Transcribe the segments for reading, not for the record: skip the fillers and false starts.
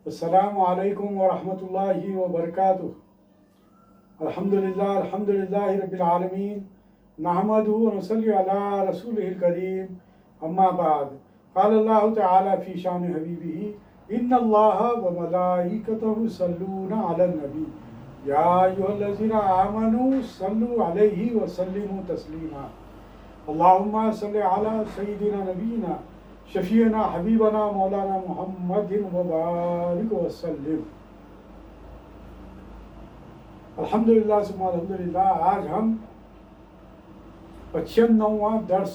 السلام علیکم ورحمۃ اللہ وبرکاتہ۔ الحمدللہ رب العالمین، نحمدہ ونصلی علی رسولہ الکریم، اما بعد، قال اللہ تعالی فی شان حبیبہ ان اللہ وملائکتہ یصلون علی النبی یا ایھا الذین آمنوا صلوا علیہ وسلموا تسلیما۔ اللہم صل علی سیدنا نبینا شفیعنا حبیبنا مولانا محمد وبارک وسلم۔ الحمدللہ ثم الحمدللہ، آج ہم 95واں درس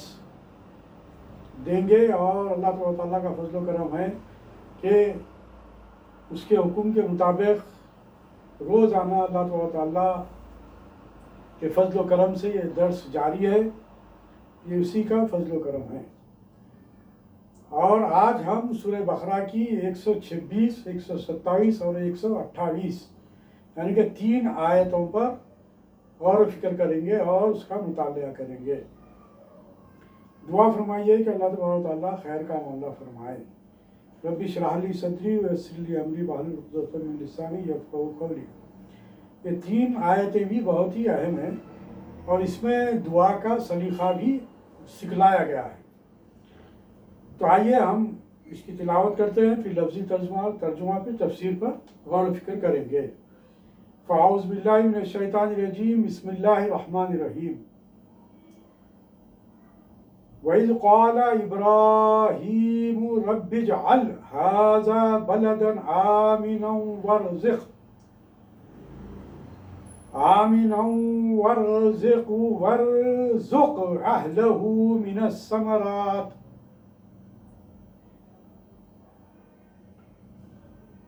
دیں گے، اور اللہ تعالیٰ کا فضل و کرم ہے کہ اس کے حکم کے مطابق روزانہ اللہ تعالیٰ کے فضل و کرم سے یہ درس جاری ہے، یہ اسی کا فضل و کرم ہے۔ اور آج ہم سورہ بقرہ کی 126، 127 اور 128 یعنی کہ 3 آیتوں پر غور و فکر کریں گے اور اس کا مطالعہ کریں گے۔ دعا فرمائیے کہ اللہ تبارک و تعالیٰ خیر کا معاملہ فرمائے۔ رب اشرح لی صدری ویسر لی امری واحلل عقدۃ من لسانی یفقہوا قولی۔ یہ 3 آیتیں بھی بہت ہی اہم ہیں، اور اس میں دعا کا سلیقہ بھی سکھلایا گیا ہے۔ تو آئیے ہم اس کی تلاوت کرتے ہیں، پھر لفظی ترجمہ پہ تفسیر پر غور و فکر کریں گے۔ فاعوذ باللہ من الشیطان الرجیم، بسم اللہ الرحمن الرحیم۔ وَإِذْ قَالَ إِبْرَاهِيمُ رَبِّ اجْعَلْ هَٰذَا بَلَدًا آمِنًا وَارْزُقْ أَهْلَهُ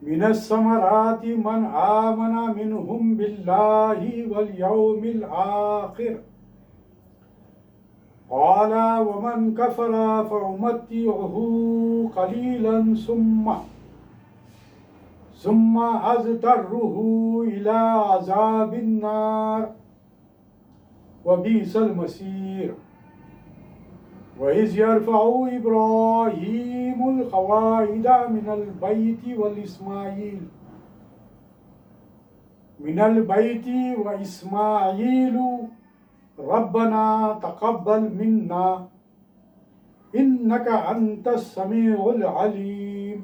من الثمرات من آمن منهم بالله واليوم الآخر قال ومن كفر فأمتعه قليلا ثم أضطره إلى عذاب النار وبئس المصير۔ وَإِذْ يَرْفَعُ إِبْرَاهِيمُ الْقَوَاعِدَ مِنَ الْبَيْتِ وَإِسْمَاعِيلُ رَبَّنَا تَقَبَّلْ مِنَّا إِنَّكَ أَنْتَ السَّمِيعُ الْعَلِيمُ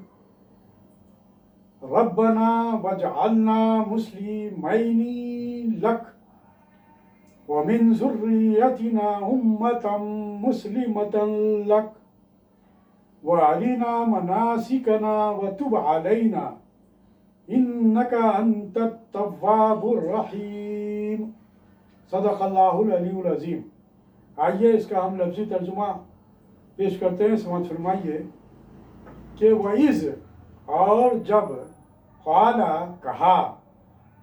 رَبَّنَا وَاجْعَلْنَا مُسْلِمَيْنِ لَكَ وَمِنْ ذُرِّيَّتِنَا أُمَّةً مُسْلِمَةً لَكَ وَأَرِنَا مَنَاسِكَنَا وَتُبْ عَلَيْنَا إِنَّكَ أَنْتَ التَّوَّابُ الرَّحِيمُ۔ صدق اللہ العلی العظیم۔ آئیے اس کا ہم لفظی ترجمہ پیش کرتے ہیں، سماعت فرمائیے کہ وَإِذْ، اور جب، قَالَ، کہا،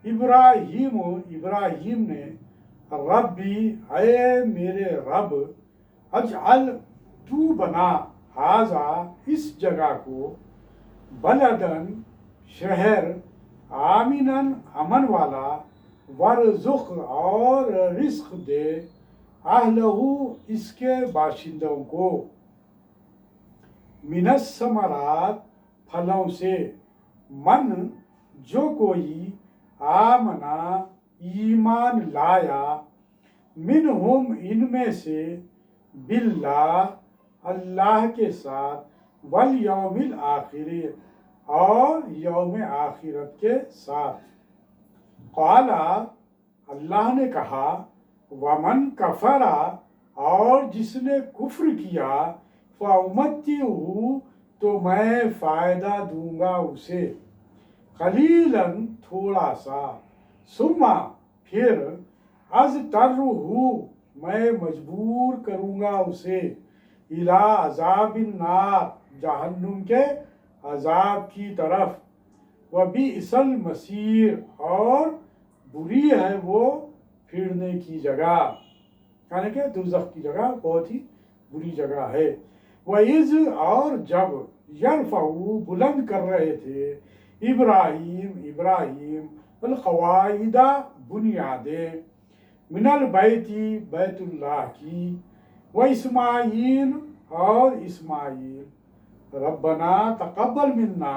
ابراہیم نے، ربی، اے میرے رب، اجعل، تو بنا، ہذا، اس جگہ کو، بلدن، شہر، آمنن، امن والا، ورزق، اور رزق دے، اہلہ، اس کے باشندوں کو، من الثمرات، پھلوں سے، من، جو کوئی، آمنا، ایمان لایا، منہم، ان میں سے، باللہ، اللہ کے ساتھ، والیوم الآخر، اور یوم آخرت کے ساتھ، قال، اللہ نے کہا، ومن کفر، اور جس نے کفر کیا، فأمتعہ، تو میں فائدہ دوں گا اسے، قلیلاً، تھوڑا سا، ثم، پھر، اضطرہ، میں مجبور کروں گا اسے، الی عذاب النار، جہنم کے عذاب کی طرف، وبئس المصیر، اور بری ہے وہ پھرنے کی جگہ، یعنی کہ دوزخ کی جگہ بہت ہی بری جگہ ہے۔ وَإِذْ، اور جب، یرفع، بلند کر رہے تھے، ابراہیم، القواعد، بنیادیں، من البیت، بیت اللہ کی، واسماعیل، اور اسماعیل، ربنا تقبل منا،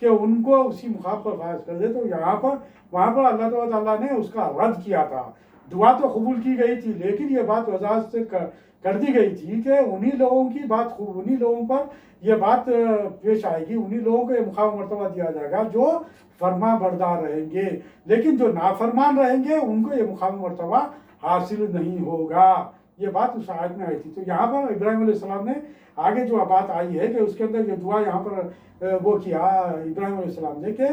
کہ ان کو اسی مقام پر فائز کر دے. تو وہاں پر اللہ تعالیٰ نے اس کا رد کیا تھا. دعا تو قبول کی گئی تھی، لیکن یہ بات وضاحت سے کر دی گئی تھی کہ انہی لوگوں کی بات انہی لوگوں پر یہ بات پیش آئے گی، انہی لوگوں کو یہ مقام مرتبہ دیا جائے گا جو فرما بردار رہیں گے، لیکن جو نافرمان رہیں گے ان کو یہ مقام مرتبہ حاصل نہیں ہوگا. یہ بات اس آیت میں آئی تھی. تو یہاں پر ابراہیم علیہ السلام نے آگے جو بات آئی ہے کہ اس کے اندر یہ دعا یہاں پر وہ کیا ابراہیم علیہ السلام نے کہ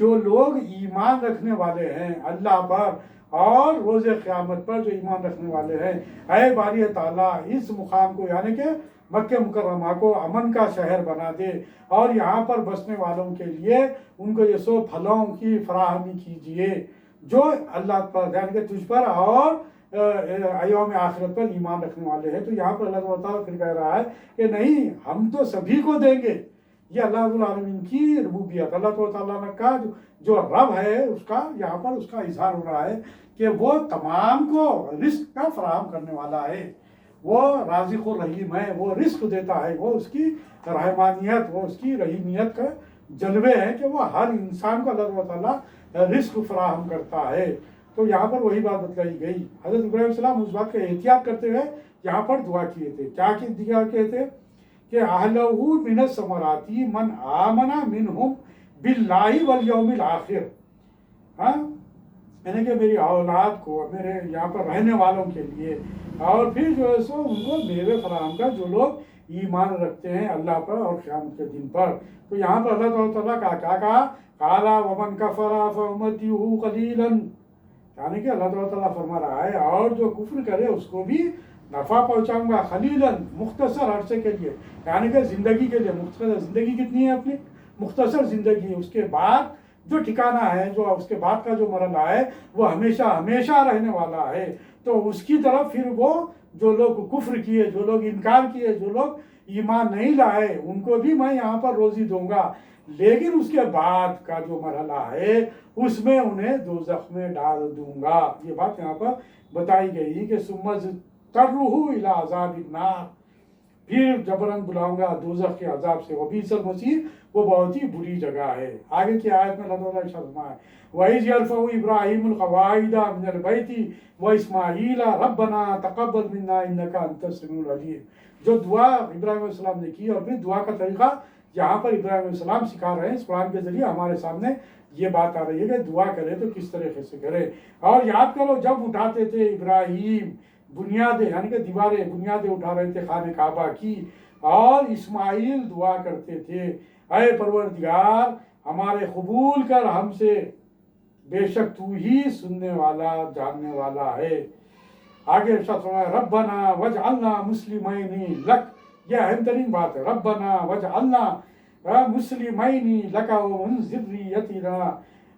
جو لوگ ایمان رکھنے والے ہیں اللہ پر اور روز قیامت پر جو ایمان رکھنے والے ہیں، اے باری تعالیٰ اس مقام کو یعنی کہ مکہ مکرمہ کو امن کا شہر بنا دے اور یہاں پر بسنے والوں کے لیے ان کو یہ سو پھلوں کی فراہمی کیجئے جو اللہ پر یعنی کہ تجھ پر اور ایام آخرت پر ایمان رکھنے والے ہیں. تو یہاں پر اللہ تعالیٰ پھر کہہ رہا ہے کہ نہیں، ہم تو سبھی کو دیں گے. یہ اللہ رب العالمین کی ربوبیت، اللہ تعالیٰ کا جو رب ہے اس کا یہاں پر اس کا اظہار ہو رہا ہے کہ وہ تمام کو رزق کا فراہم کرنے والا ہے، وہ رازق و رحیم ہے، وہ رزق دیتا ہے، وہ اس کی رحمانیت، وہ اس کی رحیمیت کا جلوے ہے کہ وہ ہر انسان کو اللہ تعالیٰ رزق فراہم کرتا ہے. تو یہاں پر وہی بات بتلائی گئی. حضرت ابراہیم علیہ السلام اس بات کا احتیاط کرتے ہوئے یہاں پر دعا کیے تھے. کیا کہتے تھے کہ اہلہ من الثمرات من آمن منہم باللہ والیوم الآخر. یعنی کہ میری اولاد کو، میرے یہاں پر رہنے والوں کے لیے، اور پھر جو ہے سو ان کو میوے فراہم کر جو لوگ ایمان رکھتے ہیں اللہ پر اور قیامت کے دن پر. تو یہاں پر اللہ تعالیٰ کا کیا کہا؟ قال ومن کفر فامتعه قلیلا. یعنی کہ اللہ تعالیٰ فرما رہا ہے اور جو کفر کرے اس کو بھی نفع پہنچاؤں گا خلیلاً، مختصر عرصے کے لیے، یعنی کہ زندگی کے لیے. مختصر زندگی کتنی ہے اپنی؟ مختصر زندگی. اس کے بعد جو ٹھکانہ ہے، جو اس کے بعد کا جو مرحلہ ہے وہ ہمیشہ ہمیشہ رہنے والا ہے. تو اس کی طرف پھر وہ جو لوگ کفر کیے، جو لوگ انکار کیے، جو لوگ ایمان نہیں لائے، ان کو بھی میں یہاں پر روزی دوں گا، لیکن اس کے بعد کا جو مرحلہ ہے اس میں انہیں دوزخ میں ڈال دوں گا. یہ بات یہاں پر بتائی گئی کہ ثم ترہ الی عذاب النار، پھر جبراً بلاؤں گا دوزخ کے عذاب سے. وبئس المصیر، وہ بہت ہی بری جگہ ہے. آگے کی آیت میں اللہ تعالیٰ ارشاد فرمایا وَإِذْ يَرْفَعُ إِبْرَاهِيمُ الْقَوَاعِدَ مِنَ الْبَيْتِ وَإِسْمَاعِيلَ رَبَّنَا تَقَبَّلْ مِنَّا إِنَّكَ أَنْتَ السَّمِيعُ الْعَلِيمُ. جو دعا ابراہیم علیہ السلام نے کی، اور پھر دعا کا طریقہ یہاں پر ابراہیم علیہ السلام سکھا رہے ہیں. اس قرآن کے ذریعے ہمارے سامنے یہ بات آ رہی ہے کہ دعا کرے تو کس طریقے سے کرے. اور یاد کرو جب اٹھاتے تھے ابراہیم بنیادیں، یعنی کہ دیواریں، بنیادیں اٹھا رہے تھے خانہ کعبہ کی، اور اسماعیل دعا کرتے تھے اے پروردگار ہمارے قبول کر ہم سے، بے شک تو ہی سننے والا جاننے والا ہے. آگے ارشاد فرمایا ربنا وجعلنا مسلمین لک. یہ اہم ترین بات ہے، ربنا وجعلنا مسلمین لک ومن ذریتنا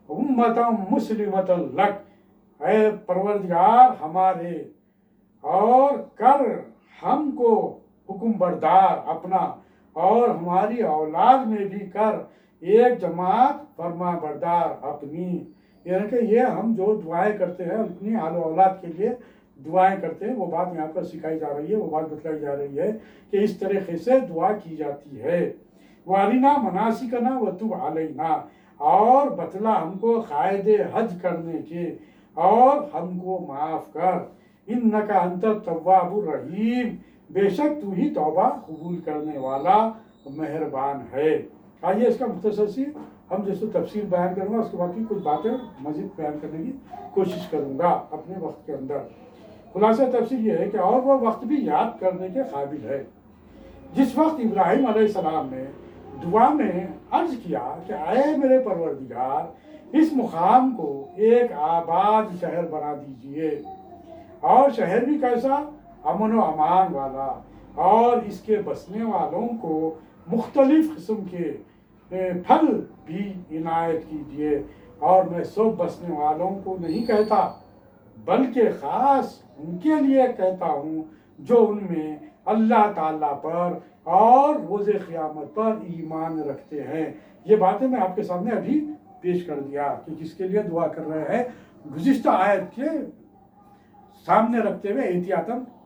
امتا مسلمتا لک. اے پروردگار ہمارے، اور کر ہم کو حکم بردار اپنا، اور ہماری اولاد میں بھی کر ایک جماعت فرما بردار اپنی. یعنی کہ یہ ہم جو دعائیں کرتے ہیں اپنی آل و اولاد کے لیے دعائیں کرتے ہیں، وہ بات یہاں پر سکھائی جا رہی ہے، وہ بات بتلائی جا رہی ہے کہ اس طریقے سے دعا کی جاتی ہے. وَأَرِنَا مَنَاسِكَنَا وَتُبْ عَلَيْنَا، اور بتلا ہم کو قائد حج کرنے کے، اور ہم کو معاف کر. اِنَّكَ أَنْتَ التَّوَّابُ الرَّحِيمُ، بے شک تو ہی توبہ قبول کرنے والا مہربان ہے. آئیے اس کا مختصر سی ہم جیسے تفصیل بیان کروں گا، اس کے بعد کی کچھ باتیں مزید بیان کرنے کی کوشش کروں گا اپنے وقت کے اندر. خلاصہ تفصیل یہ ہے کہ اور وہ وقت بھی یاد کرنے کے قابل ہے جس وقت ابراہیم علیہ السلام نے دعا میں عرض کیا کہ اے میرے پروردگار اس مقام کو ایک آباد شہر بنا دیجئے، اور شہر بھی کیسا؟ امن و امان والا، اور اس کے بسنے والوں کو مختلف قسم کے پھل بھی عنایت کیجیے. اور میں سب بسنے والوں کو نہیں کہتا بلکہ خاص ان کے لیے کہتا ہوں جو ان میں اللہ تعالیٰ پر اور روز قیامت پر ایمان رکھتے ہیں. یہ باتیں میں آپ کے سامنے ابھی پیش کر دیا کہ جس کے لیے دعا کر رہے ہیں گزشتہ آیت کے سامنے رکھتے ہوئے احتیاطاً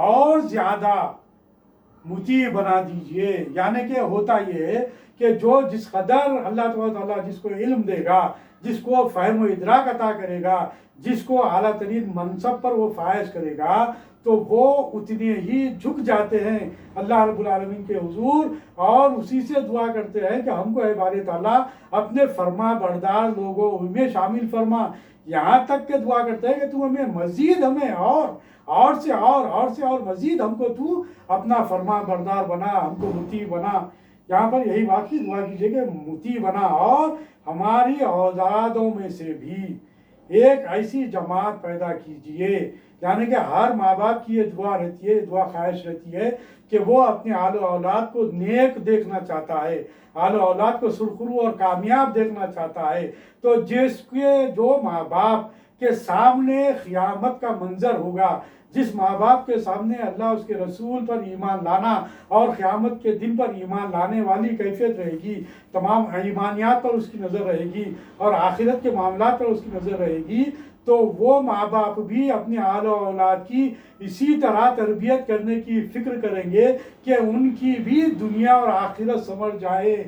اور زیادہ مطیع بنا دیجئے. یعنی کہ ہوتا یہ ہے کہ جس قدر اللہ تعالیٰ جس کو علم دے گا، جس کو فہم و ادراک عطا کرے گا، جس کو اعلیٰ ترین منصب پر وہ فائز کرے گا، تو وہ اتنے ہی جھک جاتے ہیں اللہ رب العالمین کے حضور، اور اسی سے دعا کرتے ہیں کہ ہم کو اے باری تعالیٰ اپنے فرما بردار لوگوں میں شامل فرما. یہاں تک کہ دعا کرتے ہیں کہ تو ہمیں مزید اور سے اور مزید ہم کو تو اپنا فرما بردار بنا، ہم کو مطیع بنا. یہاں پر یہی بات کی دعا کیجیے کہ مطیع بنا، اور ہماری اولادوں میں سے بھی ایک ایسی جماعت پیدا کیجیے. یعنی کہ ہر ماں باپ کی یہ دعا رہتی ہے، دعا خواہش رہتی ہے کہ وہ اپنے آل و اولاد کو نیک دیکھنا چاہتا ہے، آل و اولاد کو سرخرو اور کامیاب دیکھنا چاہتا ہے. تو جو ماں باپ کے سامنے قیامت کا منظر ہوگا، جس ماں باپ کے سامنے اللہ اس کے رسول پر ایمان لانا اور قیامت کے دن پر ایمان لانے والی کیفیت رہے گی، تمام ایمانیات پر اس کی نظر رہے گی اور آخرت کے معاملات پر اس کی نظر رہے گی، تو وہ ماں باپ بھی اپنے آل و اولاد کی اسی طرح تربیت کرنے کی فکر کریں گے کہ ان کی بھی دنیا اور آخرت سنور جائے.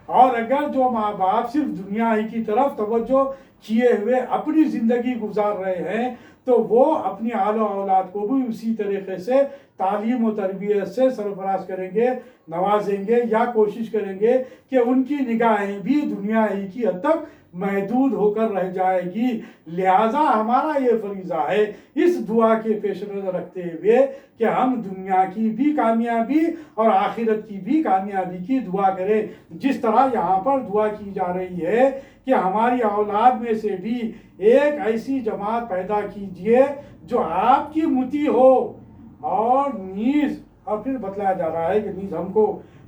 اور اگر جو ماں باپ صرف دنیا ہی کی طرف توجہ کیے ہوئے اپنی زندگی گزار رہے ہیں، تو وہ اپنی آل و اولاد کو بھی اسی طریقے سے تعلیم و تربیت سے سرفراز کریں گے، نوازیں گے، یا کوشش کریں گے کہ ان کی نگاہیں بھی دنیا ہی کی حد تک محدود ہو کر رہ جائے گی. لہٰذا ہمارا یہ فریضہ ہے اس دعا کے پیش نظر رکھتے ہوئے کہ ہم دنیا کی بھی کامیابی اور آخرت کی بھی کامیابی کی دعا کریں. جس طرح یہاں پر دعا کی جا رہی ہے کہ ہماری اولاد میں سے بھی ایک ایسی جماعت پیدا کیجئے جو آپ کی مطیع ہو، اور پھر بتلایا جا رہا ہے کہ نیز ہم کو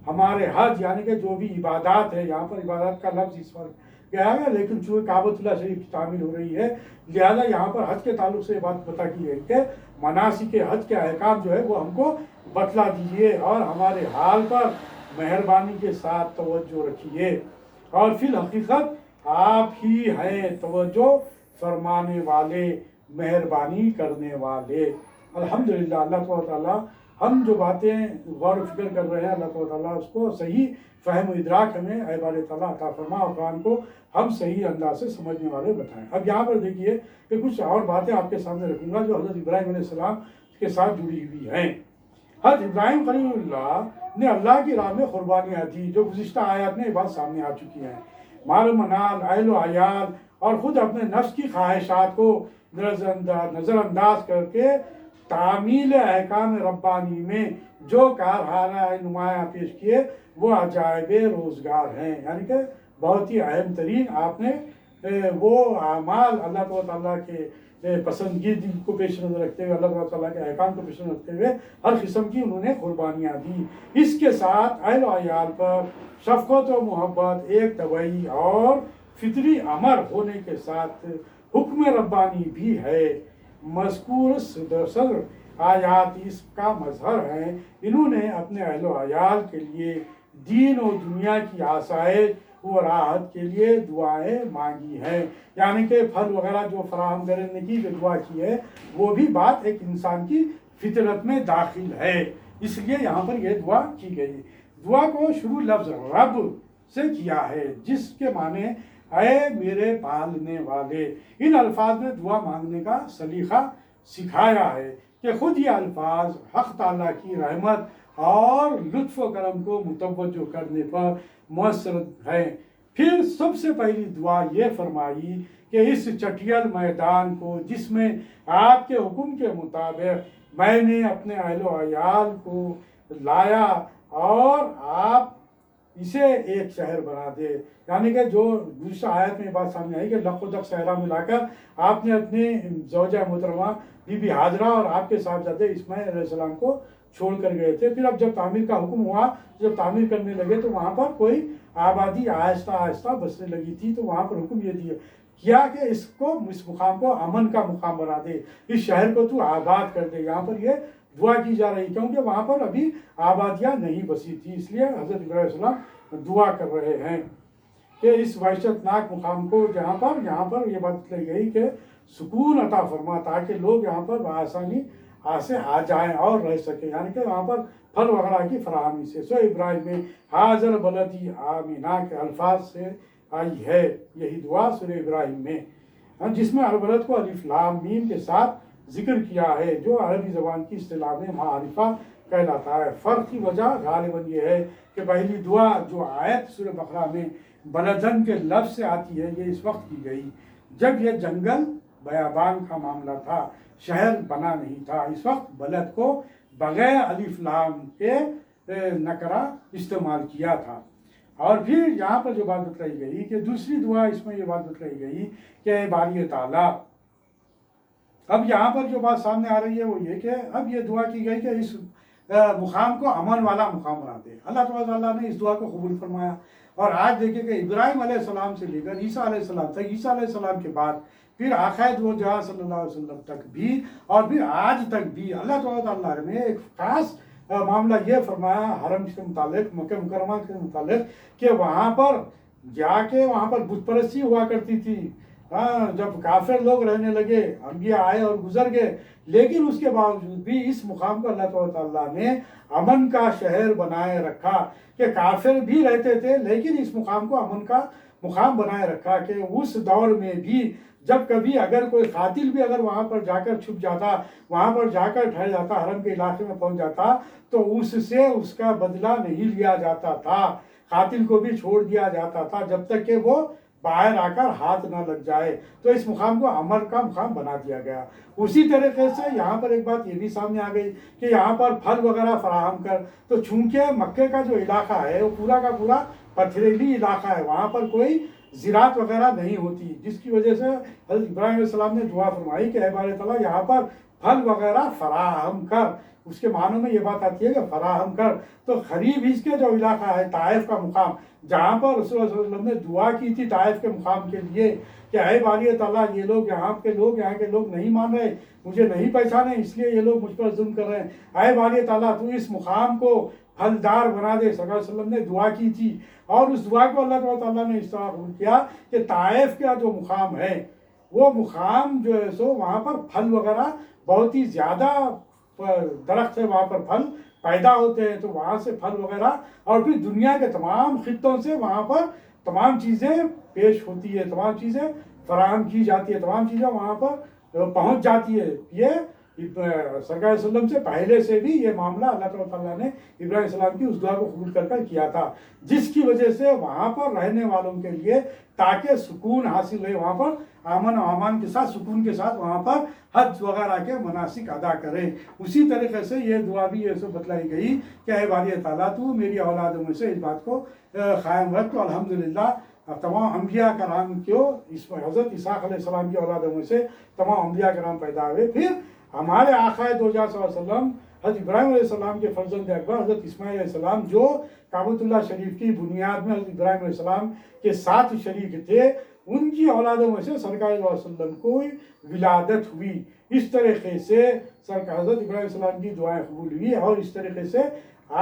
ہمارے حج، یعنی کہ جو بھی عبادات ہے، یہاں پر عبادات کا لفظ اس پر گیا ہے، لیکن چونکہ کعبۃ اللہ شریف کی تعمیر ہو رہی ہے، لہذا یہاں پر حج کے تعلق سے یہ بات بتا کی گئی کہ مناسک حج کے احکام جو ہے وہ ہم کو بتلا دیجیے، اور ہمارے حال پر مہربانی کے ساتھ توجہ رکھیے. اور فی الحقیقت آپ ہی ہیں توجہ فرمانے والے، مہربانی کرنے والے. الحمدللہ اللہ تعالیٰ ہم جو باتیں غور و فکر کر رہے ہیں، اللہ تعالیٰ اس کو صحیح فہم و ادراک ہمیں اے بار تعالیٰ عطا فرما، اور قرآن کو ہم صحیح انداز سے سمجھنے والے بتائیں. اب یہاں پر دیکھیے کہ کچھ اور باتیں آپ کے سامنے رکھوں گا جو حضرت ابراہیم علیہ السلام کے ساتھ جڑی ہوئی ہیں. حضرت ابراہیم خلیل اللہ نے اللہ کی راہ میں قربانیاں دی، جو گزشتہ آیات میں یہ بات سامنے آ چکی ہیں. مال و منال، اہل و عیال اور خود اپنے نفس کی خواہشات کو نظر انداز کر کے تعمیل احکام ربانی میں جو کارخانہ نمایاں پیش کیے وہ عجائب روزگار ہیں. یعنی کہ بہت ہی اہم ترین آپ نے وہ اعمال اللہ تعالیٰ کے پسندگی کو پیش نظر رکھتے ہوئے، اللہ تعالیٰ کے احکام کو پیش نظر رکھتے ہوئے ہر قسم کی انہوں نے قربانیاں دی. اس کے ساتھ اہل و عیال پر شفقت و محبت ایک طبعی اور فطری امر ہونے کے ساتھ حکم ربانی بھی ہے. مذکور صدر آیات اس کا مظہر ہیں. انہوں نے اپنے اہل و عیال کے لیے دین و دنیا کی آسائش و راحت کے لیے دعائیں مانگی ہیں. یعنی کہ پھل وغیرہ جو فراہم کرنے کی جو دعا کی ہے، وہ بھی بات ایک انسان کی فطرت میں داخل ہے، اس لیے یہاں پر یہ دعا کی گئی. دعا کو شروع لفظ رب سے کیا ہے، جس کے معنی اے میرے پالنے والے. ان الفاظ میں دعا مانگنے کا سلیقہ سکھایا ہے کہ خود یہ الفاظ حق تعالیٰ کی رحمت اور لطف و کرم کو متوجہ کرنے پر مؤثر ہیں. پھر سب سے پہلی دعا یہ فرمائی کہ اس چٹیل میدان کو جس میں آپ کے حکم کے مطابق میں نے اپنے اہل و عیال کو لایا، اور آپ اسے ایک شہر بنا دے. یعنی کہ جو دوسرا آیت میں بات سامنے آئی کہ لق و دق صحرا میں لا کر آپ نے اپنے زوجہ محترمہ بی بی حاجرہ اور آپ کے صاحبزادے اسماعیل علیہ السلام کو چھوڑ کر گئے تھے. پھر اب جب تعمیر کا حکم ہوا، جب تعمیر کرنے لگے تو وہاں پر کوئی آبادی آہستہ آہستہ بسنے لگی تھی. تو وہاں پر حکم یہ کیا کہ اس مقام کو امن کا مقام بنا دے، اس شہر کو تو آباد کر دے. یہاں پر یہ دعا کی جا رہی کیونکہ وہاں پر ابھی آبادیاں نہیں بسی تھی، اس لیے حضرت ابراہیم علیہ السلام دعا کر رہے ہیں کہ اس وحشت ناک مقام کو یہاں پر یہ بات کی گئی کہ سکون عطا فرما، تاکہ لوگ یہاں پر بآسانی سے آ جائیں اور رہ سکیں، یعنی کہ وہاں پر پھل وغیرہ کی فراہمی سے۔ سو ابراہیم میں حاضر بلدی آمینہ کے الفاظ سے آئی ہے یہی دعا سورہ ابراہیم میں، جس میں البلد کو الف لام میم کے ساتھ ذکر کیا ہے، جو عربی زبان کی اصطلاح میں معرفہ کہلاتا ہے۔ فرق کی وجہ غالباً یہ ہے کہ پہلی دعا جو آیت سورہ بقرہ میں بلدن کے لفظ سے آتی ہے، یہ اس وقت کی گئی جب یہ جنگل بیابان کا معاملہ تھا، شہر بنا نہیں تھا۔ اس وقت بلد کو بغیر الف لام کے نکرہ استعمال کیا تھا۔ اور پھر یہاں پر جو بات بتلائی گئی کہ دوسری دعا، اس میں یہ بات بتلائی گئی کہ اے باری تعالیٰ، اب یہاں پر جو بات سامنے آ رہی ہے وہ یہ کہ اب یہ دعا کی گئی کہ اس مقام کو امن والا مقام بنا دے۔ اللہ تعالیٰ نے اس دعا کو قبول فرمایا۔ اور آج دیکھیں کہ ابراہیم علیہ السلام سے لے کر عیسیٰ علیہ السلام تک، عیسیٰ علیہ السلام کے بعد پھر آخر دو جہاں صلی اللہ علیہ وسلم تک بھی، اور پھر آج تک بھی اللہ تعالیٰ نے ایک خاص معاملہ یہ فرمایا حرم کے متعلق، مکہ مکرمہ کے متعلق، کہ وہاں پر جا کے وہاں پر بت پرستی ہوا کرتی تھی۔ جب کافر لوگ رہنے لگے، انبیاء آئے اور گزر گئے، لیکن اس کے باوجود بھی اس مقام کو اللہ تعالیٰ نے امن کا شہر بنائے رکھا، کہ کافر بھی رہتے تھے لیکن اس مقام کو امن کا مقام بنائے رکھا، کہ اس دور میں بھی جب کبھی اگر کوئی قاتل بھی اگر وہاں پر جا کر چھپ جاتا، وہاں پر جا کر ٹھہر جاتا، حرم کے علاقے میں پہنچ جاتا، تو اس سے اس کا بدلہ نہیں لیا جاتا تھا، قاتل کو بھی چھوڑ دیا جاتا تھا جب تک کہ وہ باہر آ کر ہاتھ نہ لگ جائے۔ تو اس مقام کو امن کا مقام بنا دیا گیا۔ اسی طریقے سے یہاں پر ایک بات یہ بھی سامنے آ گئی کہ یہاں پر پھل وغیرہ فراہم کر، تو چونکہ مکے کا جو علاقہ ہے وہ پورا کا پورا پتھریلی علاقہ ہے، وہاں پر کوئی زراعت وغیرہ نہیں ہوتی، جس کی وجہ سے حضرت ابراہیم علیہ السلام نے دعا فرمائی کہ اے باری تعالیٰ یہاں پر پھل وغیرہ فراہم کر۔ اس کے معنوں میں یہ بات آتی ہے کہ فراہم کر، تو قریب اس کے جو علاقہ ہے طائف کا مقام، جہاں پر رسول اللہ صلی اللہ علیہ وسلم نے دعا کی تھی طائف کے مقام کے لیے کہ اے باری تعالیٰ یہ لوگ یہاں کے لوگ نہیں مان رہے، مجھے نہیں پہچانے، اس لیے یہ لوگ مجھ پر ظلم کر رہے ہیں، اے باری تعالیٰ تو اس مقام کو پھلدار بنا دے۔ صلی اللہ علیہ وسلم نے دعا کی تھی، اور اس دعا کو اللہ تعالیٰ نے اس طرح قبول کیا کہ طائف کا جو مقام ہے وہ مقام جو ہے سو وہاں پر پھل وغیرہ بہت ہی زیادہ درخت ہے، وہاں پر پھل پیدا ہوتے ہیں، تو وہاں سے پھل وغیرہ اور پھر دنیا کے تمام خطوں سے وہاں پر تمام چیزیں پیش ہوتی ہے، تمام چیزیں فراہم کی جاتی ہے، تمام چیزیں وہاں پر پہنچ جاتی ہے۔ یہ سرکار علیہ وسلم سے پہلے سے بھی یہ معاملہ اللہ تعالیٰ نے ابراہیم علیہ السلام کی اس دعا کو قبول کر کیا تھا، جس کی وجہ سے وہاں پر رہنے والوں کے لیے تاکہ سکون حاصل رہے، وہاں پر امن و امان کے ساتھ، سکون کے ساتھ وہاں پر حج وغیرہ کے مناسک ادا کریں۔ اسی طریقے سے یہ دعا بھی ایسے بتلائی گئی کہ اے باری تعالیٰ تو میری اولادوں میں سے اس بات کو قائم رکھ۔ تو الحمدللہ تمام انبیاء کرام کو اس حضرت اسحاق علیہ السلام کی اولادوں میں سے تمام انبیاء کرام پیدا ہوئے۔ پھر ہمارے آقا دو جہاں صلی اللہ علیہ وسلم حضرت ابراہیم علیہ السلام کے فرزند اکبر حضرت اسماعیل علیہ السلام، جو کعبۃ اللہ شریف کی بنیاد میں حضرت ابراہیم علیہ السلام کے ساتھ شریک تھے، ان کی اولادوں میں سے سرکار صلی اللہ علیہ وسلم کو ولادت ہوئی۔ اس طریقے سے سرکار حضرت ابراہیم علیہ السلام کی دعائیں قبول ہوئی، اور اس طریقے سے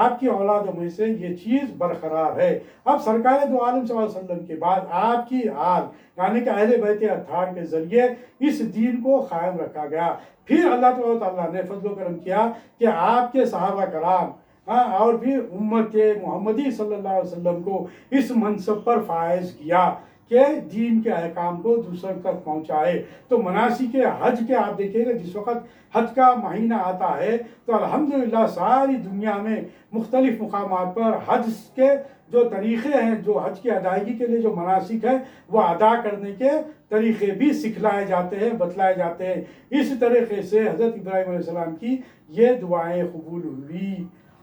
آپ کی اولادوں میں سے یہ چیز برقرار ہے۔ اب سرکار دو عالم صلی اللہ علیہ وسلم کے بعد آپ کی آل یعنی کہ اہل بیت اطہار کے ذریعے اس دین کو قائم رکھا گیا۔ پھر اللہ تعالیٰ نے فضل و کرم کیا کہ آپ کے صحابہ کرام اور پھر امت محمدی صلی اللہ علیہ وسلم کو اس منصب پر فائز کیا کہ دین کے احکام کو دوسروں تک پہنچائے۔ تو مناسک حج کے آپ دیکھیں گے جس وقت حج کا مہینہ آتا ہے تو الحمدللہ ساری دنیا میں مختلف مقامات پر حج کے جو طریقے ہیں، جو حج کی ادائیگی کے لیے جو مناسک ہے وہ ادا کرنے کے طریقے بھی سکھلائے جاتے ہیں، بتلائے جاتے ہیں۔ اس طریقے سے حضرت ابراہیم علیہ السلام کی یہ دعائیں قبول ہوئی۔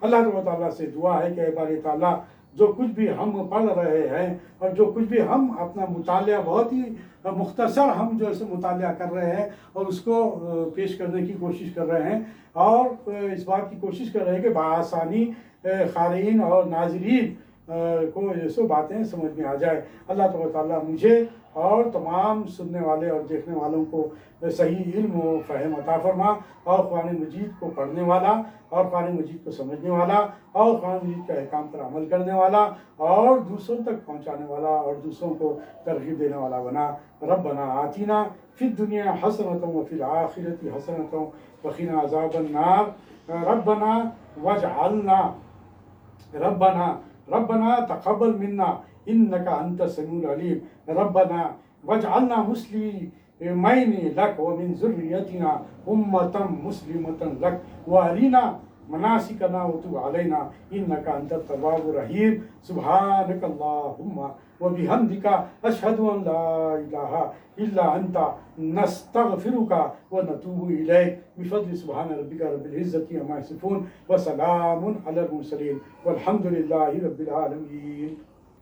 اللہ تعالیٰ سے دعا ہے کہ اے باری تعالیٰ جو کچھ بھی ہم پڑھ رہے ہیں اور جو کچھ بھی ہم اپنا مطالعہ بہت ہی مختصر ہم جو ہے مطالعہ کر رہے ہیں اور اس کو پیش کرنے کی کوشش کر رہے ہیں، اور اس بات کی کوشش کر رہے ہیں کہ بآسانی قارئین اور ناظرین کو یہ سب باتیں سمجھ میں آ جائے۔ اللہ تبارک و تعالیٰ مجھے اور تمام سننے والے اور دیکھنے والوں کو صحیح علم و فہم عطا فرما، اور قرآن مجید کو پڑھنے والا، اور قرآن مجید کو سمجھنے والا، اور قرآن مجید کے احکام پر عمل کرنے والا، اور دوسروں تک پہنچانے والا، اور دوسروں کو ترغیب دینے والا بنا۔ ربنا آتنا فی الدنیا حسنۃ وفی الآخرۃ حسنۃ وقنا عذاب النار۔ ربنا واجعلنا ربنا تقبل منا انك انت السميع العليم۔ ربنا واجعلنا مسلمين لك ومن ذريتنا امة مسلمة لك وارنا مناسكنا وتب علينا انك انت التواب الرحيم۔ سبحانك اللهم وبحمدك اشهد ان لا اله الا انت نستغفرك ونتوب اليك بفضل سبحان ربك رب العزة عما يصفون وسلام على المرسلين والحمد لله رب العالمين۔